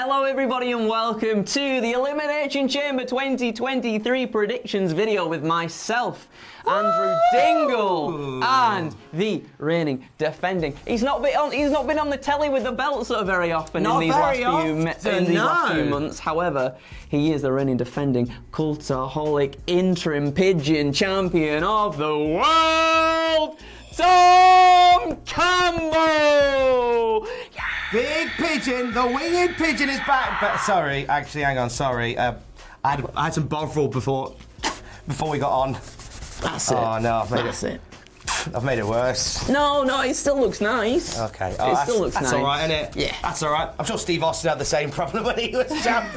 Hello everybody and welcome to the Elimination Chamber 2023 predictions video with myself, Andrew Dingle, and the reigning, defending. He's not been on the telly with the belt so very often in these last few months. However, he is the reigning, defending, Cultaholic interim pigeon champion of the world, Tom Campbell. Yeah. Big pigeon, the winged pigeon is back. But sorry, actually, hang on, sorry. I had some bovril before we got on. That's it. Oh no, That's it. I've made it worse. No, it still looks nice. Okay. It still looks nice. That's all right, isn't it? Yeah. That's all right. I'm sure Steve Austin had the same problem when he was champ.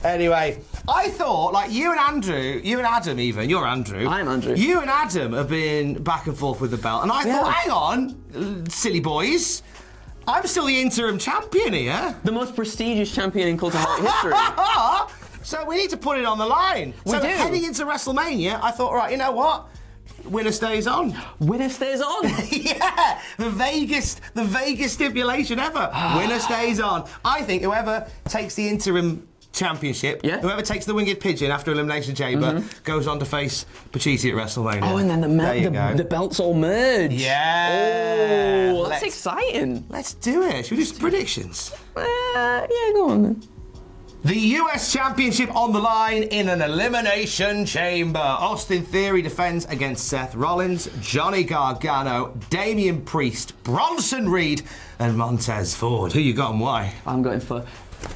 Anyway, I thought, like, you and Adam even, you're Andrew. I'm Andrew. You and Adam have been back and forth with the belt, and I thought, hang on, silly boys, I'm still the interim champion here. The most prestigious champion in Cultaholic history. So we need to put it on the line. We do. Heading into WrestleMania, I thought, right, you know what? Winner stays on. Winner stays on. Yeah, the vaguest stipulation ever. Winner stays on. I think whoever takes the interim championship, whoever takes the winged pigeon after Elimination Chamber, goes on to face Pacitti at WrestleMania. Oh, and then the belts all merge. Yeah. Oh, that's exciting. Let's do it. Should we do some predictions? Yeah, go on then. The US Championship on the line in an Elimination Chamber. Austin Theory defends against Seth Rollins, Johnny Gargano, Damian Priest, Bronson Reed, and Montez Ford. Who you got and why? I'm going for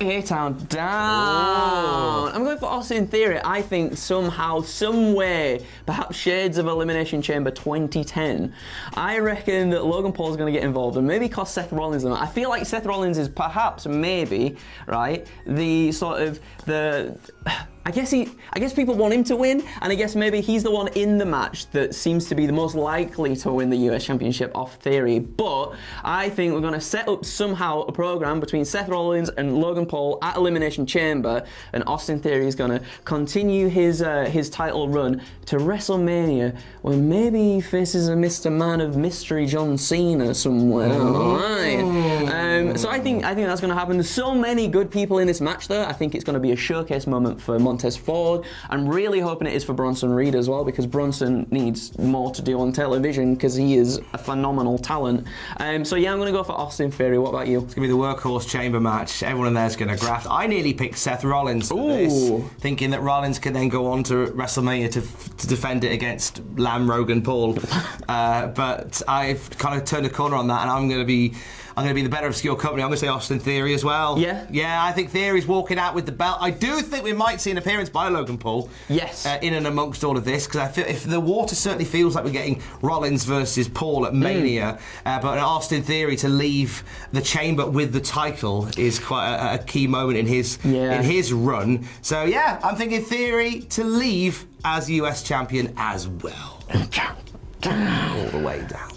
A-Town down. I'm going for Austin Theory. I think somehow, some way, perhaps shades of Elimination Chamber 2010, I reckon that Logan Paul's going to get involved and maybe cost Seth Rollins them. I feel like Seth Rollins is perhaps, maybe, right, the sort of the... I guess people want him to win, and I guess maybe he's the one in the match that seems to be the most likely to win the US Championship off Theory. But I think we're going to set up somehow a program between Seth Rollins and Logan Paul at Elimination Chamber, and Austin Theory is going to continue his title run to WrestleMania, where maybe he faces a Mr. Man of Mystery John Cena somewhere down the line. So I think that's going to happen. There's so many good people in this match, though. I think it's going to be a showcase moment for Montez Ford. I'm really hoping it is for Bronson Reed as well, because Bronson needs more to do on television because he is a phenomenal talent. So yeah, I'm going to go for Austin Theory. What about you? It's going to be the workhorse chamber match. Everyone in there is going to graft. I nearly picked Seth Rollins for this, thinking that Rollins can then go on to WrestleMania to defend it against Lamb, Rogan, Paul. But I've kind of turned a corner on that, and I'm going to be the better of skill company. I'm going to say Austin Theory as well. Yeah, I think Theory's walking out with the belt. I do think we might see an appearance by Logan Paul. Yes. In and amongst all of this, because I feel if the water certainly feels like we're getting Rollins versus Paul at Mania, but an Austin Theory to leave the chamber with the title is quite a key moment in his run. So yeah, I'm thinking Theory to leave as US champion as well. All the way down.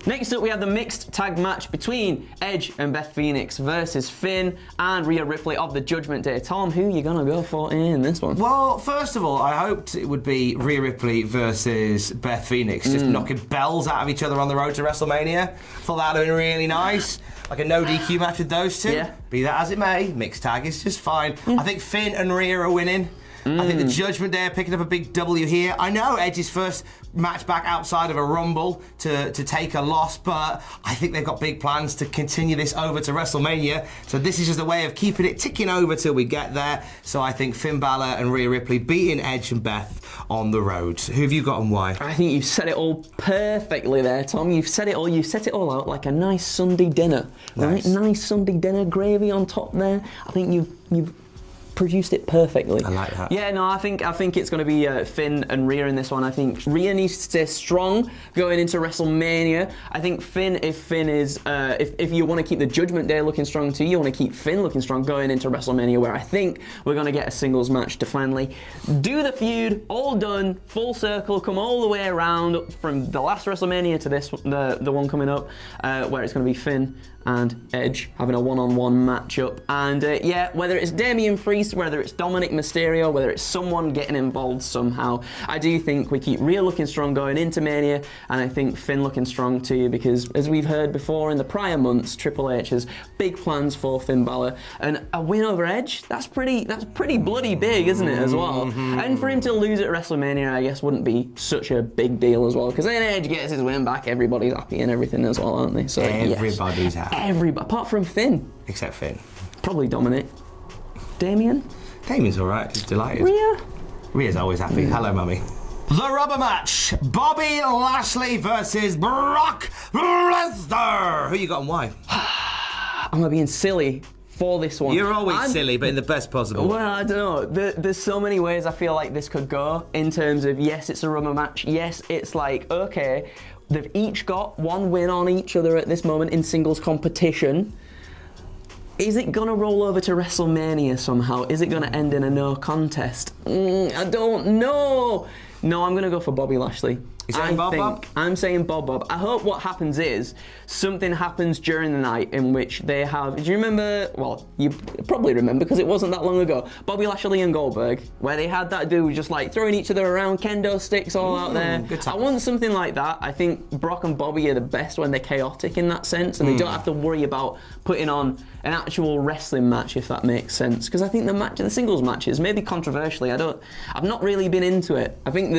Next up, we have the mixed tag match between Edge and Beth Phoenix versus Finn and Rhea Ripley of the Judgment Day. Tom, who are you going to go for in this one? Well, first of all, I hoped it would be Rhea Ripley versus Beth Phoenix, just knocking bells out of each other on the road to WrestleMania. Thought that would have been really nice. Like a no DQ match with those two. Yeah. Be that as it may, mixed tag is just fine. I think Finn and Rhea are winning. I think the Judgment Day are picking up a big W here. I know Edge's first match back outside of a Rumble to take a loss, but I think they've got big plans to continue this over to WrestleMania. So this is just a way of keeping it ticking over till we get there. So I think Finn Bálor and Rhea Ripley beating Edge and Beth on the road. Who have you got and why? I think you've said it all perfectly there, Tom. You've said it all. You set it all out like a nice Sunday dinner. Nice. Right? Nice Sunday dinner, gravy on top there. I think you've produced it perfectly. I like that. Yeah, no, I think it's going to be Finn and Rhea in this one. I think Rhea needs to stay strong going into WrestleMania. I think Finn, if you want to keep the Judgment Day looking strong too, you want to keep Finn looking strong going into WrestleMania, where I think we're going to get a singles match to finally do the feud, all done, full circle, come all the way around from the last WrestleMania to this, the one coming up, where it's going to be Finn and Edge having a one-on-one matchup. And yeah, whether it's Damian Priest, whether it's Dominic Mysterio, whether it's someone getting involved somehow, I do think we keep Rhea looking strong going into Mania, and I think Finn looking strong too, because as we've heard before in the prior months, Triple H has big plans for Finn Bálor, and a win over Edge, that's pretty bloody big, isn't it, as well? And for him to lose at WrestleMania, I guess, wouldn't be such a big deal as well, because then Edge gets his win back, everybody's happy and everything as well, aren't they? So everybody's happy. Apart from Finn. Except Finn. Probably Dominic. Damian? Damian's alright, he's delighted. Rhea's always happy. Hello, mummy. The rubber match. Bobby Lashley versus Brock Lesnar. Who you got and why? Am I being silly for this one? You're always silly, but in the best possible way. Well, I don't know. There's so many ways I feel like this could go in terms of, yes, it's a rubber match. Yes, it's like, okay, they've each got one win on each other at this moment in singles competition. Is it going to roll over to WrestleMania somehow? Is it going to end in a no contest? I don't know. No, I'm going to go for Bobby Lashley. You saying Bob? I'm saying Bob. I hope what happens is something happens during the night in which they have... Do you remember... Well, you probably remember because it wasn't that long ago. Bobby Lashley and Goldberg, where they had that dude just like throwing each other around, kendo sticks all out there. Good times. I want something like that. I think Brock and Bobby are the best when they're chaotic in that sense, and they don't have to worry about putting on an actual wrestling match, if that makes sense. Because I think the singles matches, maybe controversially, I've not really been into it. I think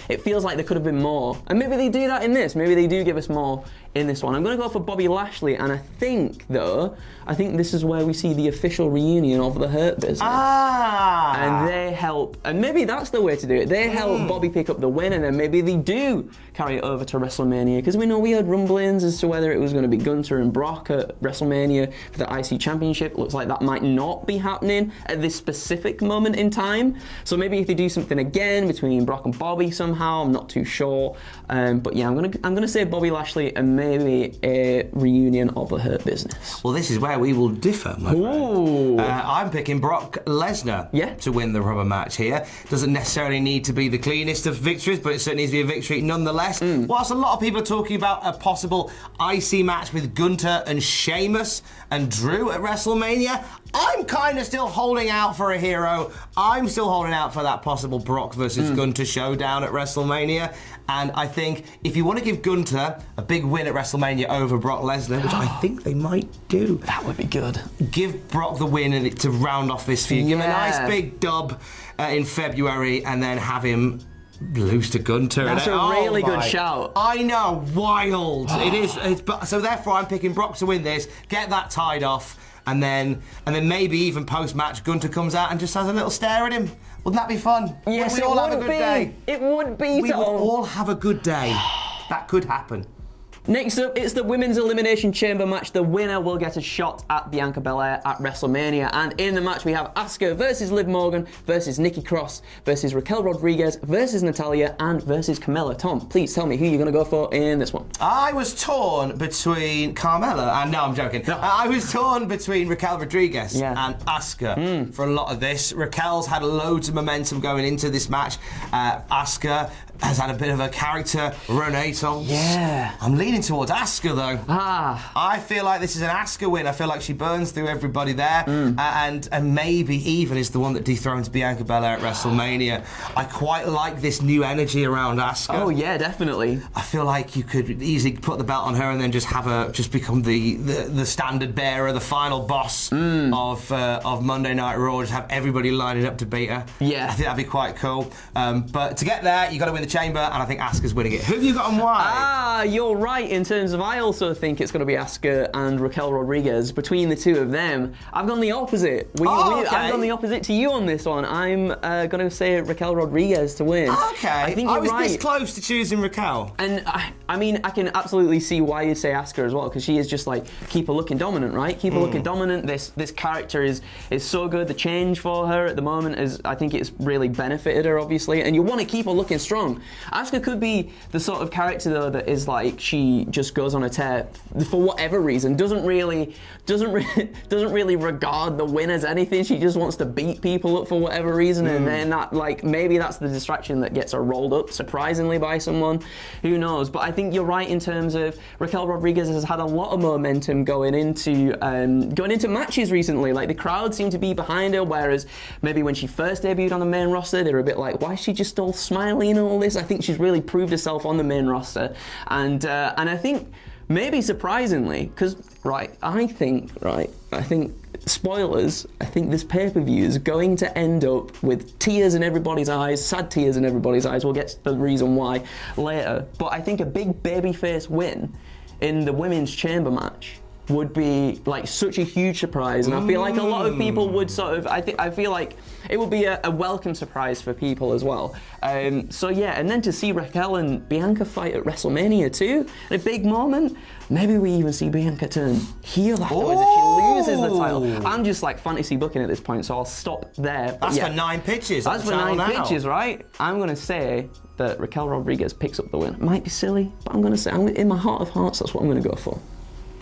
it feels like there could have been more. And maybe they do that in this. Maybe they do give us more in this one. I'm going to go for Bobby Lashley, and I think this is where we see the official reunion of the Hurt Business. And they help, and maybe that's the way to do it. They help Bobby pick up the win, and then maybe they do carry it over to WrestleMania, because we know we had rumblings as to whether it was going to be Gunther and Brock at WrestleMania for the IC Championship. Looks like that might not be happening at this specific moment in time. So maybe if they do something again between Brock and Bobby somehow, I'm not too sure. But yeah, I'm gonna say Bobby Lashley and maybe a reunion of the Hurt Business. Well, this is where we will differ, my friend. I'm picking Brock Lesnar to win the rubber match here. Doesn't necessarily need to be the cleanest of victories, but it certainly needs to be a victory nonetheless. Whilst a lot of people are talking about a possible IC match with Gunther and Sheamus and Drew at WrestleMania, I'm kind of still holding out for a hero. I'm still holding out for that possible Brock versus Gunther showdown at WrestleMania. And I think if you want to give Gunther a big win at WrestleMania over Brock Lesnar, which I think they might do, that would be good. Give Brock the win and to round off this feud. Give him a nice big dub in February, and then have him lose to Gunther. That's a really good shout. I know, wild. It is. So therefore, I'm picking Brock to win this. Get that tied off. And then maybe even post-match, Gunther comes out and just has a little stare at him. Wouldn't that be fun? Yes, Wouldn't we all have a good day? It would be. We would all have a good day. That could happen. Next up, it's the Women's Elimination Chamber match. The winner will get a shot at Bianca Belair at WrestleMania. And in the match, we have Asuka versus Liv Morgan versus Nikki Cross versus Raquel Rodriguez versus Natalya and versus Carmella. Tom, please tell me who you're going to go for in this one. I was torn between Carmella and... No, I'm joking. No. I was torn between Raquel Rodriguez and Asuka for a lot of this. Raquel's had loads of momentum going into this match. Asuka has had a bit of a character renaissance. Yeah. I'm leaning towards Asuka though. I feel like this is an Asuka win. I feel like she burns through everybody there, and maybe even is the one that dethrones Bianca Belair at WrestleMania. I quite like this new energy around Asuka. Oh yeah, definitely. I feel like you could easily put the belt on her and then just become the standard bearer, the final boss of Monday Night Raw. Just have everybody lining up to beat her. Yeah, I think that'd be quite cool. But to get there, you got to win the Chamber, and I think Asuka's winning it. Who have you got and why? You're right in terms of I also think it's going to be Asuka and Raquel Rodriguez. Between the two of them, I've gone the opposite. I've gone the opposite to you on this one. I'm going to say Raquel Rodriguez to win. Okay. I think you're right. this close to choosing Raquel. And I mean, I can absolutely see why you'd say Asuka as well, because she is just like, keep her looking dominant, right? Keep her looking dominant. This character is so good. The change for her at the moment is, I think it's really benefited her, obviously, and you want to keep her looking strong. want. Asuka could be the sort of character though that is like she just goes on a tear for whatever reason, doesn't really regard the win as anything. She just wants to beat people up for whatever reason, and then that, like, maybe that's the distraction that gets her rolled up surprisingly by someone. Who knows? But I think you're right in terms of Raquel Rodriguez has had a lot of momentum going into matches recently. Like, the crowd seemed to be behind her, whereas maybe when she first debuted on the main roster, they were a bit like, why is she just all smiley and all this? I think she's really proved herself on the main roster, and I think maybe surprisingly, because I think spoilers, I think this pay-per-view is going to end up with tears in everybody's eyes, sad tears in everybody's eyes. We'll get to the reason why later, but I think a big babyface win in the women's chamber match would be like such a huge surprise, and I feel like a lot of people would sort of, I feel like it would be a welcome surprise for people as well. So yeah, and then to see Raquel and Bianca fight at WrestleMania too, a big moment. Maybe we even see Bianca turn heel afterwards if she loses the title. I'm just like fantasy booking at this point, so I'll stop there. That's for 9 pitches. That's for 9 pitches, right? I'm gonna say that Raquel Rodriguez picks up the win. It might be silly, but I'm gonna say, in my heart of hearts, that's what I'm gonna go for.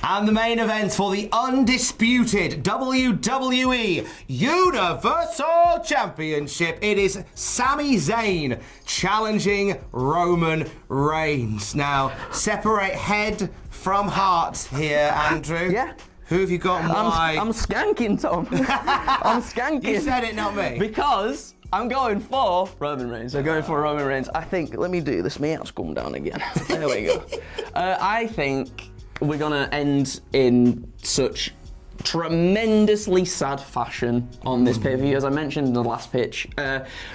And the main event for the undisputed WWE Universal Championship. It is Sami Zayn challenging Roman Reigns. Now, separate head from heart here, Andrew. Yeah. Who have you got and why? I'm skanking, Tom. I'm skanking. You said it, not me. Because I'm going for Roman Reigns. I'm going for Roman Reigns. I think, let me do this. My out's come down again. There we go. I think we're gonna end in such tremendously sad fashion on this pay-per-view. As I mentioned in the last pitch,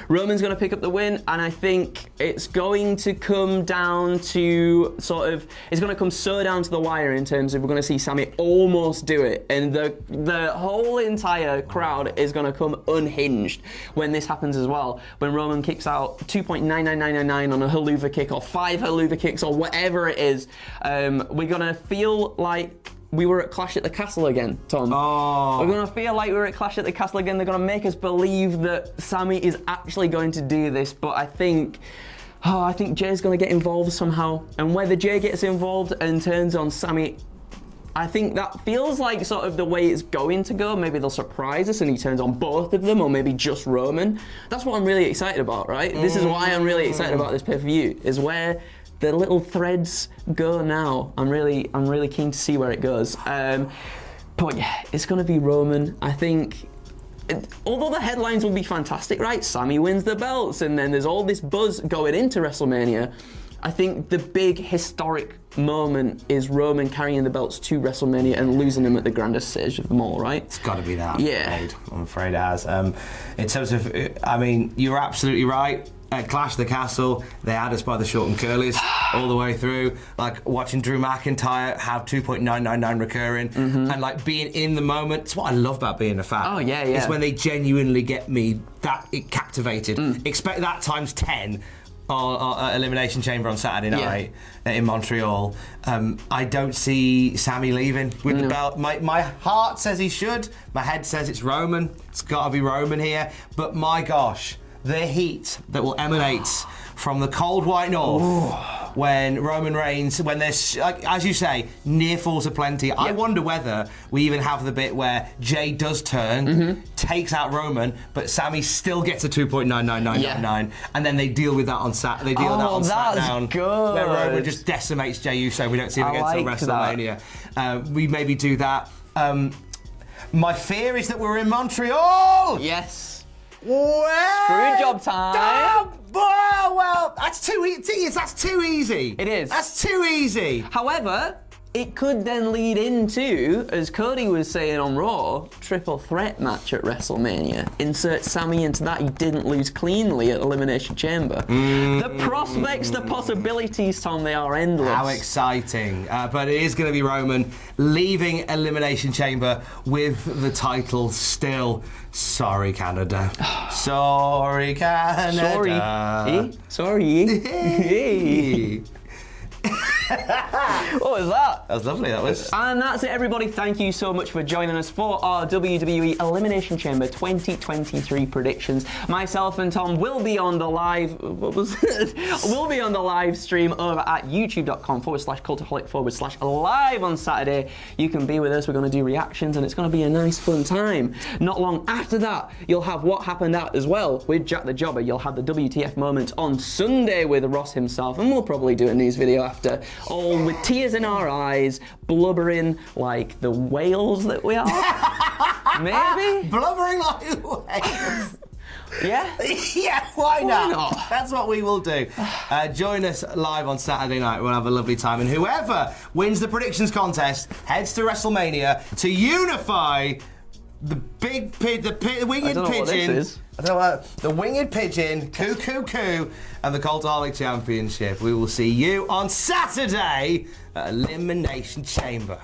Roman's going to pick up the win, and I think it's going to come down to it's going to come so down to the wire in terms of we're going to see Sami almost do it, and the whole entire crowd is going to come unhinged when this happens as well. When Roman kicks out 2.99999 on a haluva kick, or 5 haluva kicks, or whatever it is, we're going to feel like we were at Clash at the Castle again, Tom. Oh. We're going to feel like we were at Clash at the Castle again. They're going to make us believe that Sami is actually going to do this, but I think Jay's going to get involved somehow. And whether Jay gets involved and turns on Sami, I think that feels like sort of the way it's going to go. Maybe they'll surprise us and he turns on both of them, or maybe just Roman. That's what I'm really excited about, right? This is why I'm really excited about this pay-per-view, is where the little threads go now. I'm really keen to see where it goes. But yeah, it's going to be Roman. I think, although the headlines will be fantastic, right? Sami wins the belts, and then there's all this buzz going into WrestleMania. I think the big historic moment is Roman carrying the belts to WrestleMania and losing them at the grandest stage of them all, right? It's got to be that. Yeah. I'm afraid it has. In terms of, I mean, you're absolutely right. At Clash of the Castle, they had us by the short and curlies all the way through. Like watching Drew McIntyre have 2.999 recurring and like being in the moment. It's what I love about being a fan. Oh, yeah. It's when they genuinely get me captivated. Expect that times 10 at Elimination Chamber on Saturday night in Montreal. I don't see Sami leaving with the belt. My heart says he should. My head says it's Roman. It's got to be Roman here. But my gosh, the heat that will emanate from the cold white north when Roman Reigns, when there's, like, as you say, near falls aplenty. Yep. I wonder whether we even have the bit where Jay does turn, takes out Roman, but Sami still gets a 2.99999, and then they deal with that on Saturday. They deal with that on SmackDown, good. where Roman just decimates Jey Uso. We don't see him again until WrestleMania. We maybe do that. My fear is that we're in Montreal. Yes. Well, Screw job time. Well, that's too easy. That's too easy. It is. That's too easy. However, it could then lead into, as Cody was saying on Raw, triple threat match at WrestleMania. Insert Sami into that. He didn't lose cleanly at Elimination Chamber. The prospects, the possibilities, Tom, they are endless. How exciting. But it is going to be Roman leaving Elimination Chamber with the title still. Sorry, Canada. Sorry, Canada. Sorry. Sorry. What was that? That was lovely, that was. And that's it, everybody. Thank you so much for joining us for our WWE Elimination Chamber 2023 predictions. Myself and Tom will be on the live. What was it? We'll be on the live stream over at youtube.com/cultaholic/live on Saturday. You can be with us. We're going to do reactions, and it's going to be a nice, fun time. Not long after that, you'll have What Happened At as well with Jack the Jobber. You'll have the WTF moment on Sunday with Ross himself, and we'll probably do a news video after, all with tears in our eyes, blubbering like the whales that we are. Maybe? Blubbering like whales. Yeah? Yeah, why not? That's what we will do. Join us live on Saturday night. We'll have a lovely time. And whoever wins the predictions contest heads to WrestleMania to unify the big pig, the winged I don't know pigeon. what this is. I don't know, the winged pigeon, coo, and the Cultaholic Championship. We will see you on Saturday at Elimination Chamber.